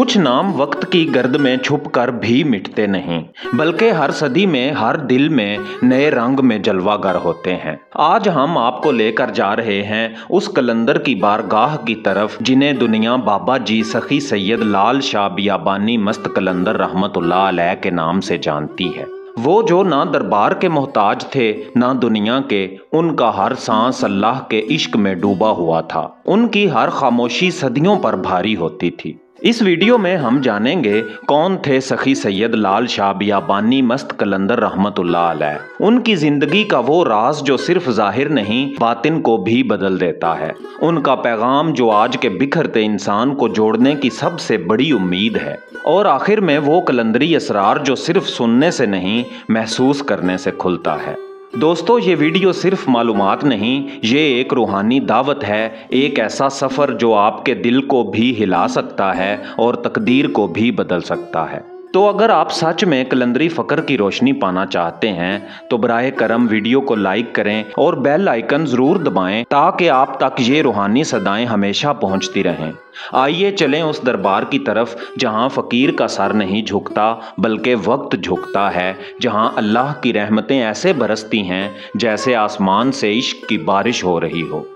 कुछ नाम वक्त की गर्द में छुप कर भी मिटते नहीं, बल्कि हर सदी में हर दिल में नए रंग में जलवागर होते हैं। आज हम आपको लेकर जा रहे हैं उस कलंदर की बारगाह की तरफ जिन्हें दुनिया बाबा जी सखी सैयद लाल शाह बियाबानी मस्त कलंदर रहमतुल्लाह अलैह के नाम से जानती है। वो जो ना दरबार के मोहताज थे ना दुनिया के, उनका हर सांस अल्लाह के इश्क में डूबा हुआ था। उनकी हर खामोशी सदियों पर भारी होती थी। इस वीडियो में हम जानेंगे कौन थे सखी सैयद लाल शाह बियाबानी मस्त कलंदर रहमतुल्लाह अलैह। उनकी जिंदगी का वो राज जो सिर्फ जाहिर नहीं बातिन को भी बदल देता है। उनका पैगाम जो आज के बिखरते इंसान को जोड़ने की सबसे बड़ी उम्मीद है। और आखिर में वो कलंदरी असरार जो सिर्फ सुनने से नहीं महसूस करने से खुलता है। दोस्तों, ये वीडियो सिर्फ मालूमात नहीं, ये एक रूहानी दावत है, एक ऐसा सफ़र जो आपके दिल को भी हिला सकता है और तकदीर को भी बदल सकता है। तो अगर आप सच में कलंदरी फ़क्र की रोशनी पाना चाहते हैं तो बराए करम वीडियो को लाइक करें और बेल आइकन ज़रूर दबाएं ताकि आप तक ये रूहानी सदाएं हमेशा पहुंचती रहें। आइए चलें उस दरबार की तरफ जहां फ़कीर का सर नहीं झुकता बल्कि वक्त झुकता है, जहां अल्लाह की रहमतें ऐसे बरसती हैं जैसे आसमान से इश्क की बारिश हो रही हो।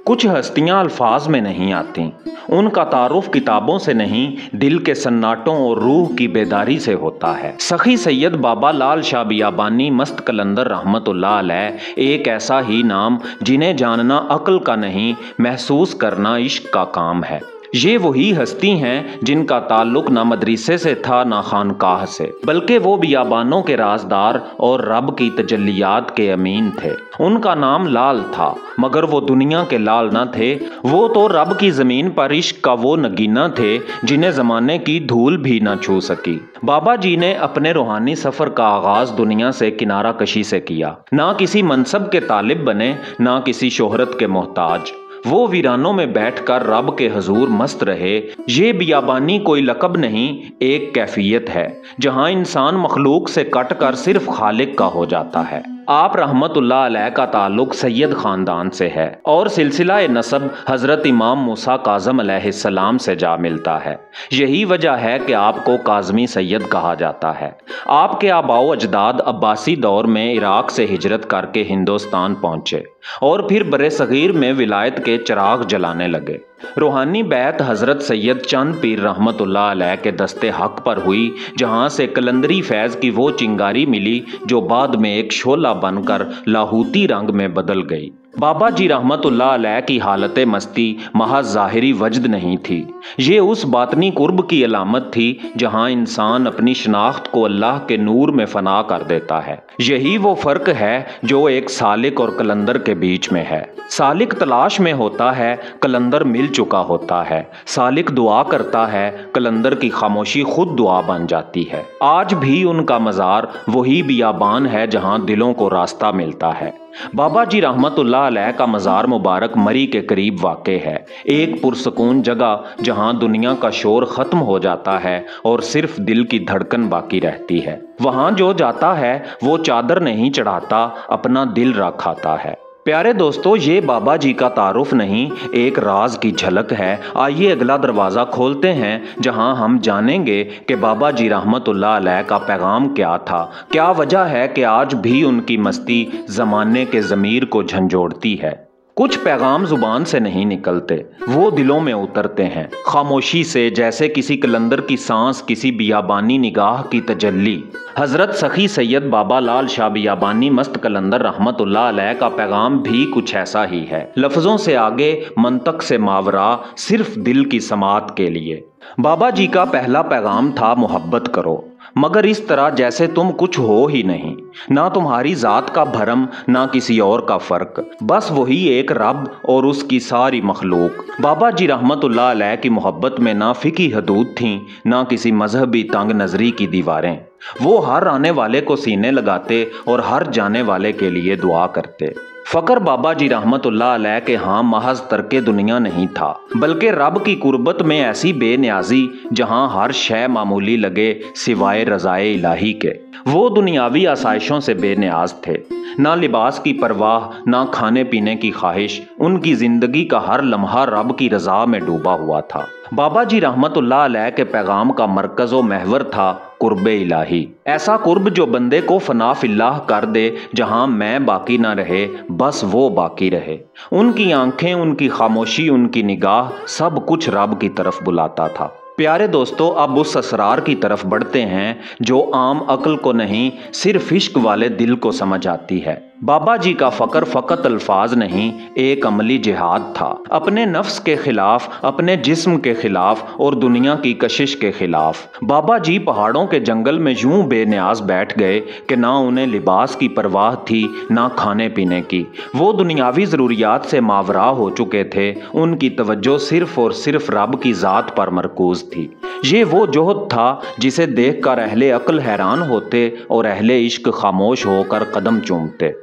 कुछ हस्तियां अल्फाज में नहीं आती, उनका तारुफ किताबों से नहीं दिल के सन्नाटों और रूह की बेदारी से होता है। सखी सैयद बाबा लाल शाह बियाबानी मस्त कलंदर रहमतुल्लाह अलैह एक ऐसा ही नाम जिन्हें जानना अक्ल का नहीं महसूस करना इश्क का काम है। ये वही हस्ती हैं जिनका ताल्लुक ना मदरसे से था ना खानकाह से, बल्कि वो बियाबानों के राजदार और रब की तजल्लियात के अमीन थे। उनका नाम लाल था, मगर वो दुनिया के लाल न थे, वो तो रब की ज़मीन पर इश्क का वो नगीना थे जिन्हें ज़माने की धूल भी ना छू सकी। बाबा जी ने अपने रूहानी सफ़र का आगाज़ दुनिया से किनारा कशी से किया। ना किसी मनसब के तालिब बने, ना किसी शोहरत के मोहताज। वो वीरानों में बैठकर रब के हजूर मस्त रहे। ये बियाबानी कोई लकब नहीं, एक कैफियत है जहां इंसान मखलूक से कट कर सिर्फ खालिक का हो जाता है। आप रहमतुल्लाह अलैह का ताल्लुक सैयद ख़ानदान से है और सिलसिला नसब हज़रत इमाम मूसा काज़म अलैहिस्सलाम से जा मिलता है। यही वजह है कि आपको काज़मी सैयद कहा जाता है। आपके आबाओ अजदाद अब्बासी दौर में इराक से हिजरत करके हिंदुस्तान पहुँचे और फिर बरे सगीर में विलायत के चिराग जलाने लगे। रूहानी बैत हज़रत सैयद चंद पीर रहमतुल्लाह अलैह के दस्ते हक पर हुई, जहाँ से कलंदरी फैज़ की वो चिंगारी मिली जो बाद में एक शोला बनकर लाहूती रंग में बदल गई। बाबा जी रहमतुल्लाह अलैह की हालत मस्ती महज ज़ाहिरी वजद नहीं थी, ये उस बातनी कुर्ब की अलामत थी जहां इंसान अपनी शनाख्त को अल्लाह के नूर में फना कर देता है। यही वो फ़र्क है जो एक सालिक और कलंदर के बीच में है। सालिक तलाश में होता है, कलंदर मिल चुका होता है। सालिक दुआ करता है, कलंदर की खामोशी खुद दुआ बन जाती है। आज भी उनका मज़ार वही बियाबान है जहां दिलों को रास्ता मिलता है। बाबा जी रहमतुल्लाह अलैह का मज़ार मुबारक मरी के करीब वाक़े है, एक पुरसकून जगह जहां दुनिया का शोर ख़त्म हो जाता है और सिर्फ दिल की धड़कन बाकी रहती है। वहां जो जाता है वो चादर नहीं चढ़ाता, अपना दिल रखाता है। प्यारे दोस्तों, ये बाबा जी का तारुफ नहीं, एक राज की झलक है। आइए अगला दरवाज़ा खोलते हैं जहां हम जानेंगे कि बाबा जी रहमतुल्लाह अलैह का पैगाम क्या था, क्या वजह है कि आज भी उनकी मस्ती ज़माने के ज़मीर को झंझोड़ती है। कुछ पैगाम ज़ुबान से नहीं निकलते, वो दिलों में उतरते हैं खामोशी से, जैसे किसी कलंदर की सांस, किसी बियाबानी निगाह की तजल्ली। हज़रत सखी सैयद बाबा लाल शाह बियाबानी मस्त कलंदर रहमतुल्लाह अलैह का पैगाम भी कुछ ऐसा ही है। लफ्ज़ों से आगे, मंतक से मावरा, सिर्फ दिल की समात के लिए। बाबा जी का पहला पैगाम था मोहब्बत करो, मगर इस तरह जैसे तुम कुछ हो ही नहीं, ना तुम्हारी ज़ात का भरम ना किसी और का फ़र्क, बस वही एक रब और उसकी सारी मखलूक। बाबा जी रहमतुल्लाह अलैह की मोहब्बत में ना फ़िकी हदूद थीं ना किसी मजहबी तंग नज़री की दीवारें। वो हर आने वाले को सीने लगाते और हर जाने वाले के लिए दुआ करते। फ़क्र बाबा जी रहमतुल्लाह अलैह के यहाँ महज तर्के दुनिया नहीं था, बल्कि रब की कुर्बत में ऐसी बेनियाजी जहाँ हर शय मामूली लगे सिवाय रज़ाए इलाही के। वो दुनियावी आसाइशों से बेनियाज थे, ना लिबास की परवाह ना खाने पीने की ख्वाहिश। उनकी ज़िंदगी का हर लम्हा रब की रज़ा में डूबा हुआ था। बाबा जी रहमतुल्लाह अलैह के पैगाम का मरकज़ व महवर था कुर्बे इलाही। ऐसा कुर्ब जो बंदे को फना फिल्लाह कर दे, जहां मैं बाकी ना रहे बस वो बाकी रहे। उनकी आंखें, उनकी खामोशी, उनकी निगाह, सब कुछ रब की तरफ बुलाता था। प्यारे दोस्तों, अब उस असरार की तरफ बढ़ते हैं जो आम अक्ल को नहीं, सिर्फ इश्क वाले दिल को समझ आती है। बाबा जी का फ़क्र फ़कत अल्फाज नहीं, एक अमली जिहाद था। अपने नफ्स के खिलाफ, अपने जिस्म के खिलाफ और दुनिया की कशिश के खिलाफ। बाबा जी पहाड़ों के जंगल में यूं बेनियाज बैठ गए कि ना उन्हें लिबास की परवाह थी, ना खाने पीने की। वो दुनियावी ज़रूरियात से मावरा हो चुके थे। उनकी तवज्जो सिर्फ और सिर्फ रब की ज़ात पर मरकूज थी। ये वो जोहद था जिसे देख कर अहले अक्ल हैरान होते और अहले इश्क खामोश होकर कदम चूमते।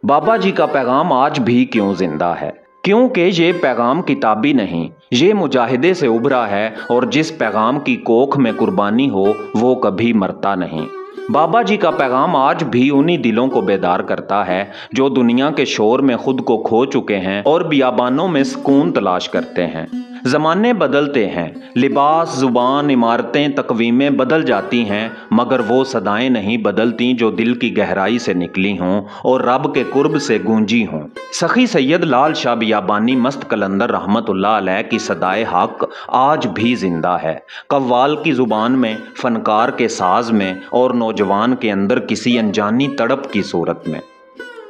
बाबा जी का पैगाम आज भी क्यों जिंदा है? क्योंकि ये पैगाम किताबी नहीं, ये मुजाहिदे से उभरा है, और जिस पैगाम की कोख में कुर्बानी हो वो कभी मरता नहीं। बाबा जी का पैगाम आज भी उन्हीं दिलों को बेदार करता है जो दुनिया के शोर में खुद को खो चुके हैं और बियाबानों में सुकून तलाश करते हैं। ज़माने बदलते हैं, लिबास, ज़ुबान, इमारतें, तकवीमें बदल जाती हैं, मगर वो सदाएं नहीं बदलती जो दिल की गहराई से निकली हों और रब के कुर्ब से गूंजी हों। सखी सैयद लाल शाह बियाबानी मस्त कलंदर रहमतुल्लाह अलैह की सदाए हक आज भी जिंदा है। कव्वाल की ज़ुबान में, फनकार के साज में और नौजवान के अंदर किसी अनजानी तड़प की सूरत में।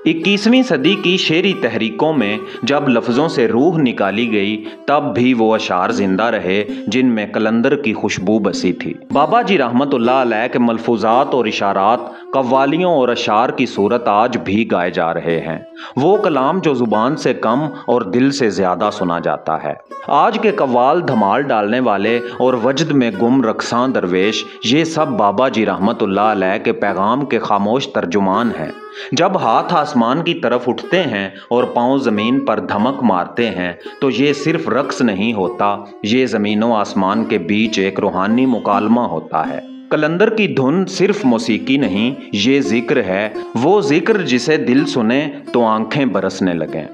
21वीं सदी की शेरी तहरीकों में जब लफ्ज़ों से रूह निकाली गई, तब भी वो अशार जिंदा रहे जिनमें कलंदर की खुशबू बसी थी। बाबा जी रहमतुल्लाह अलैह के मलफूजात और इशारात, कव्वालियों और अशार की सूरत आज भी गाए जा रहे हैं। वो कलाम जो ज़ुबान से कम और दिल से ज़्यादा सुना जाता है। आज के कव्वाल, धमाल डालने वाले और वजद में गुम रक्सां दरवेश, ये सब बाबा जी रहमतुल्लाह अलैह के पैगाम के खामोश तर्जुमान हैं। जब हाथ आसमान की तरफ उठते हैं और पांव ज़मीन पर धमक मारते हैं तो ये सिर्फ रक्स नहीं होता, ये ज़मीन व आसमान के बीच एक रूहानी मुकालमा होता है। कलंदर की धुन सिर्फ मौसीकी नहीं, ये जिक्र है, वो जिक्र जिसे दिल सुने तो आंखें बरसने लगें।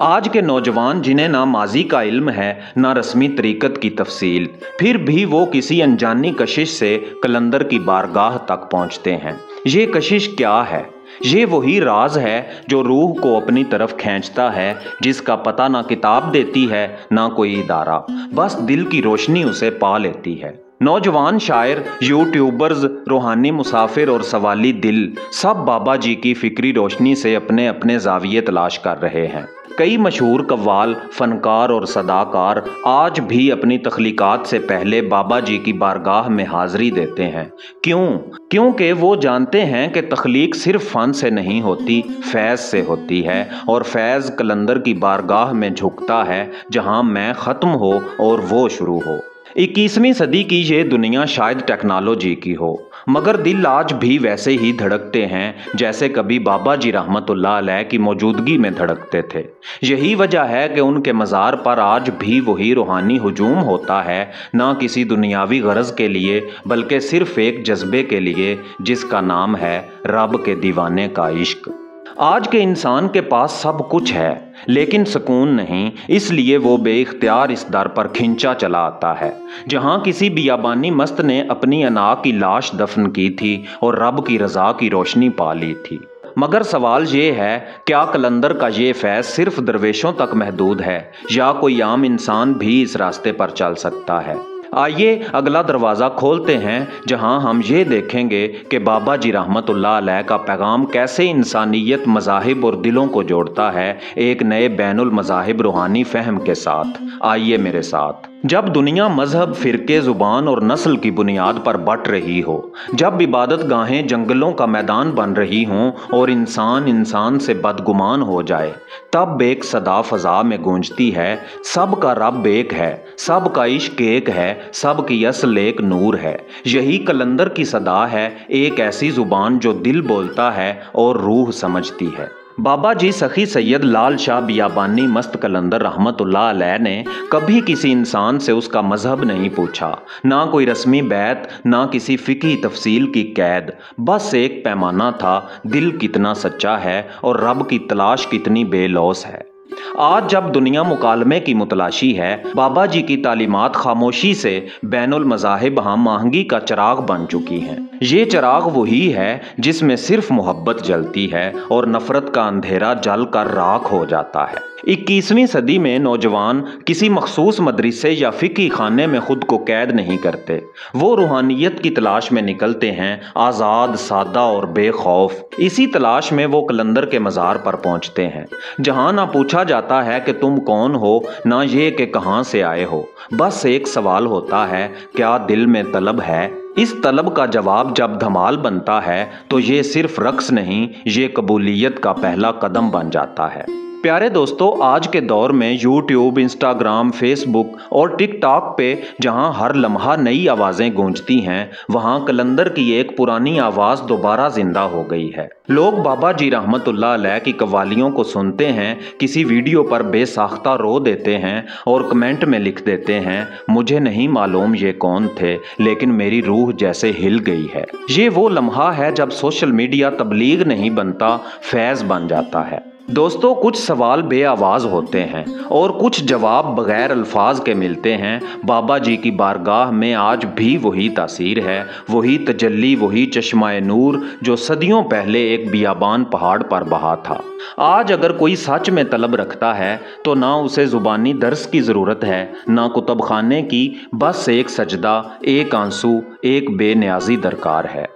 आज के नौजवान जिन्हें ना माजी का इल्म है, ना रस्मी तरीक़त की तफसील, फिर भी वो किसी अनजानी कशिश से कलंदर की बारगाह तक पहुँचते हैं। ये कशिश क्या है? ये वही राज है जो रूह को अपनी तरफ खींचता है, जिसका पता ना किताब देती है ना कोई इदारा, बस दिल की रोशनी उसे पा लेती है। नौजवान शायर, यूट्यूबर्स, रूहानी मुसाफिर और सवाली दिल सब बाबा जी की फिक्री रोशनी से अपने अपने जाविये तलाश कर रहे हैं। कई मशहूर कव्वाल, फनकार और सदाकार आज भी अपनी तख्लीकात से पहले बाबा जी की बारगाह में हाज़िरी देते हैं। क्यों? क्योंकि वो जानते हैं कि तख्लीक सिर्फ फ़न से नहीं होती, फैज़ से होती है, और फैज़ कलंदर की बारगाह में झुकता है जहां मैं ख़त्म हो और वो शुरू हो। 21वीं सदी की ये दुनिया शायद टेक्नोलॉजी की हो, मगर दिल आज भी वैसे ही धड़कते हैं जैसे कभी बाबा जी रहमतुल्लाह अलैह की मौजूदगी में धड़कते थे। यही वजह है कि उनके मज़ार पर आज भी वही रूहानी हुजूम होता है, ना किसी दुनियावी गरज के लिए बल्कि सिर्फ एक जज्बे के लिए जिसका नाम है रब के दीवाने का इश्क। आज के इंसान के पास सब कुछ है लेकिन सुकून नहीं, इसलिए वो बेइख्तियार इस दर पर खिंचा चला आता है जहां किसी बियाबानी मस्त ने अपनी अना की लाश दफन की थी और रब की रज़ा की रोशनी पा ली थी। मगर सवाल ये है, क्या कलंदर का ये फैज़ सिर्फ दरवेशों तक महदूद है या कोई आम इंसान भी इस रास्ते पर चल सकता है? आइए अगला दरवाज़ा खोलते हैं जहां हम ये देखेंगे कि बाबा जी रहमतुल्लाह अलैह का पैगाम कैसे इंसानियत, मज़ाहिब और दिलों को जोड़ता है एक नए बैनुल मज़ाहिब रूहानी फ़हम के साथ। आइए मेरे साथ। जब दुनिया मजहब, फ़िरके, ज़ुबान और नस्ल की बुनियाद पर बट रही हो, जब इबादत गाहें जंगलों का मैदान बन रही हों और इंसान इंसान से बदगुमान हो जाए, तब एक सदा फ़ज़ा में गूंजती है, सब का रब एक है, सब का इश्क एक है, सब की असल एक नूर है। यही कलंदर की सदा है, एक ऐसी ज़ुबान जो दिल बोलता है और रूह समझती है। बाबा जी सखी सैयद लाल शाह बियाबानी मस्त कलंदर रहमतुल्लाह अलैह ने कभी किसी इंसान से उसका मजहब नहीं पूछा, ना कोई रस्मी बैत, ना किसी फ़िकी तफसील की कैद। बस एक पैमाना था, दिल कितना सच्चा है और रब की तलाश कितनी बेलौस है। आज जब दुनिया मुकालमे की मुतलाशी है, बाबा जी की तालीमात खामोशी से बैनुल मज़ाहिब हम आहंगी का चिराग बन चुकी हैं। ये चिराग वही है जिसमें सिर्फ मोहब्बत जलती है और नफरत का अंधेरा जल कर राख हो जाता है। 21वीं सदी में नौजवान किसी मखसूस मदरसे या फ़िक़ी खाने में खुद को कैद नहीं करते। वो रूहानियत की तलाश में निकलते हैं, आज़ाद, सादा और बेखौफ। इसी तलाश में वो कलंदर के मज़ार पर पहुंचते हैं, जहां ना पूछा जाता है कि तुम कौन हो, ना ये कि कहां से आए हो। बस एक सवाल होता है, क्या दिल में तलब है? इस तलब का जवाब जब धमाल बनता है तो ये सिर्फ रक्स नहीं, ये कबूलियत का पहला कदम बन जाता है। प्यारे दोस्तों, आज के दौर में यूट्यूब, इंस्टाग्राम, फेसबुक और टिकटॉक पे जहां हर लम्हा नई आवाज़ें गूंजती हैं, वहां कलंदर की एक पुरानी आवाज़ दोबारा जिंदा हो गई है। लोग बाबा जी रहमतुल्लाह अलैह की कव्वालियों को सुनते हैं, किसी वीडियो पर बेसाख्ता रो देते हैं और कमेंट में लिख देते हैं, मुझे नहीं मालूम ये कौन थे, लेकिन मेरी रूह जैसे हिल गई है। ये वो लम्हा है जब सोशल मीडिया तबलीग नहीं बनता, फैज़ बन जाता है। दोस्तों, कुछ सवाल बेआवाज़ होते हैं और कुछ जवाब बग़ैर अल्फाज के मिलते हैं। बाबा जी की बारगाह में आज भी वही तासीर है, वही तजल्ली, वही चश्माए नूर जो सदियों पहले एक बियाबान पहाड़ पर बहा था। आज अगर कोई सच में तलब रखता है तो ना उसे ज़ुबानी दर्स की ज़रूरत है, ना कुतुब खाने की, बस एक सजदा, एक आंसू, एक बेनियाजी दरकार है।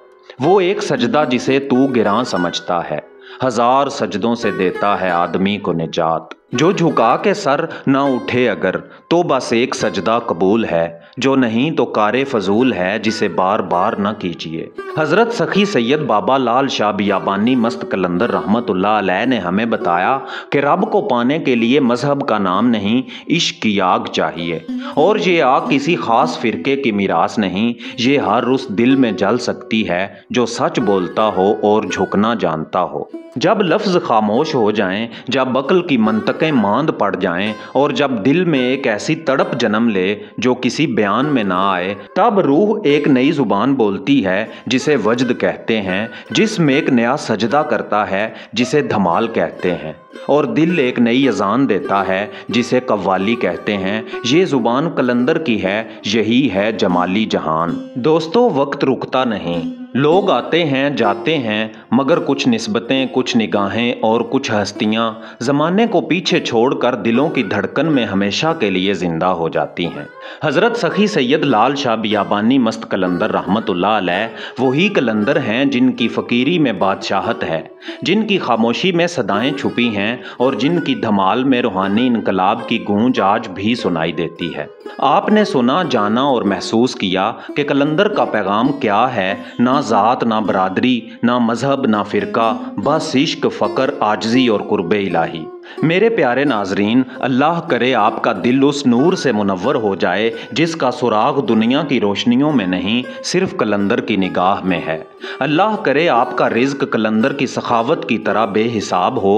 वो एक सजदा जिसे तू गिरां समझता है, हजार सजदों से देता है आदमी को निजात। जो झुका के सर ना उठे अगर, तो बस एक सजदा कबूल है, जो नहीं तो कारे फजूल है, जिसे बार बार न कीजिए। हज़रत सखी सैयद बाबा लाल शाह बियाबानी मस्त कलंदर रहमतुल्लाह अलैह ने हमें बताया कि रब को पाने के लिए मजहब का नाम नहीं, इश्क की आग चाहिए। और ये आग किसी खास फिरके की मीरास नहीं, ये हर उस दिल में जल सकती है जो सच बोलता हो और झुकना जानता हो। जब लफ्ज़ खामोश हो जाएं, जब अक्ल की मंतकें मांद पड़ जाएं और जब दिल में एक ऐसी तड़प जन्म ले जो किसी बयान में ना आए, तब रूह एक नई जुबान बोलती है जिसे वजद कहते हैं, जिस्म एक नया सजदा करता है जिसे धमाल कहते हैं, और दिल एक नई अजान देता है जिसे कव्वाली कहते हैं। ये जुबान कलंदर की है, यही है जमाली जहान। दोस्तों, वक्त रुकता नहीं, लोग आते हैं जाते हैं, मगर कुछ निस्बतें, कुछ निगाहें और कुछ हस्तियां ज़माने को पीछे छोड़कर दिलों की धड़कन में हमेशा के लिए ज़िंदा हो जाती हैं। हज़रत सखी सैयद लाल शाह बियाबानी मस्त कलंदर रहमतुल्लाह अलैह वही कलंदर हैं जिनकी फ़कीरी में बादशाहत है, जिनकी खामोशी में सदाएं छुपी हैं और जिनकी धमाल में रूहानी इनकलाब की गूंज आज भी सुनाई देती है। आपने सुना, जाना और महसूस किया कि कलंदर का पैगाम क्या है। ना ज़ात, ना बरादरी, ना मजहब, ना फ़िरका, बस इश्क, फ़क्र, आजजी और कुर्बे इलाही। मेरे प्यारे नाजरीन, अल्लाह करे आपका दिल उस नूर से मुनव्वर हो जाए जिसका सुराग दुनिया की रोशनियों में नहीं, सिर्फ कलंदर की निगाह में है। अल्लाह करे आपका रिज़्क कलंदर की सखावत की तरह बेहिसाब हो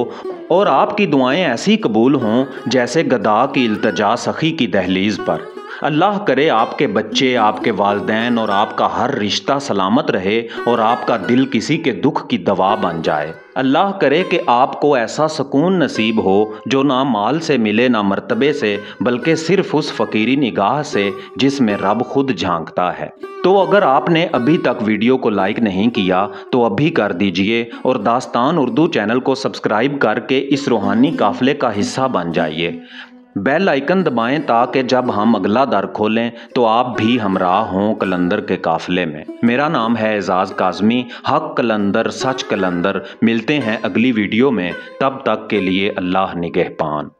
और आपकी दुआएं ऐसी कबूल हों जैसे गदा की इल्तजा सखी की दहलीज पर। अल्लाह करे आपके बच्चे, आपके वालिदैन और आपका हर रिश्ता सलामत रहे और आपका दिल किसी के दुख की दवा बन जाए। अल्लाह करे कि आपको ऐसा सुकून नसीब हो जो ना माल से मिले, ना मर्तबे से, बल्कि सिर्फ उस फ़कीरी निगाह से जिसमें रब खुद झांकता है। तो अगर आपने अभी तक वीडियो को लाइक नहीं किया तो अभी कर दीजिए और दास्तान उर्दू चैनल को सब्सक्राइब करके इस रूहानी काफ़िले का हिस्सा बन जाइए। बेल आइकन दबाएं ताकि जब हम अगला दर खोलें तो आप भी हमराह हों कलंदर के काफ़िले में। मेरा नाम है एजाज़ काज़मी, हक कलंदर, सच कलंदर। मिलते हैं अगली वीडियो में, तब तक के लिए अल्लाह निगहबान।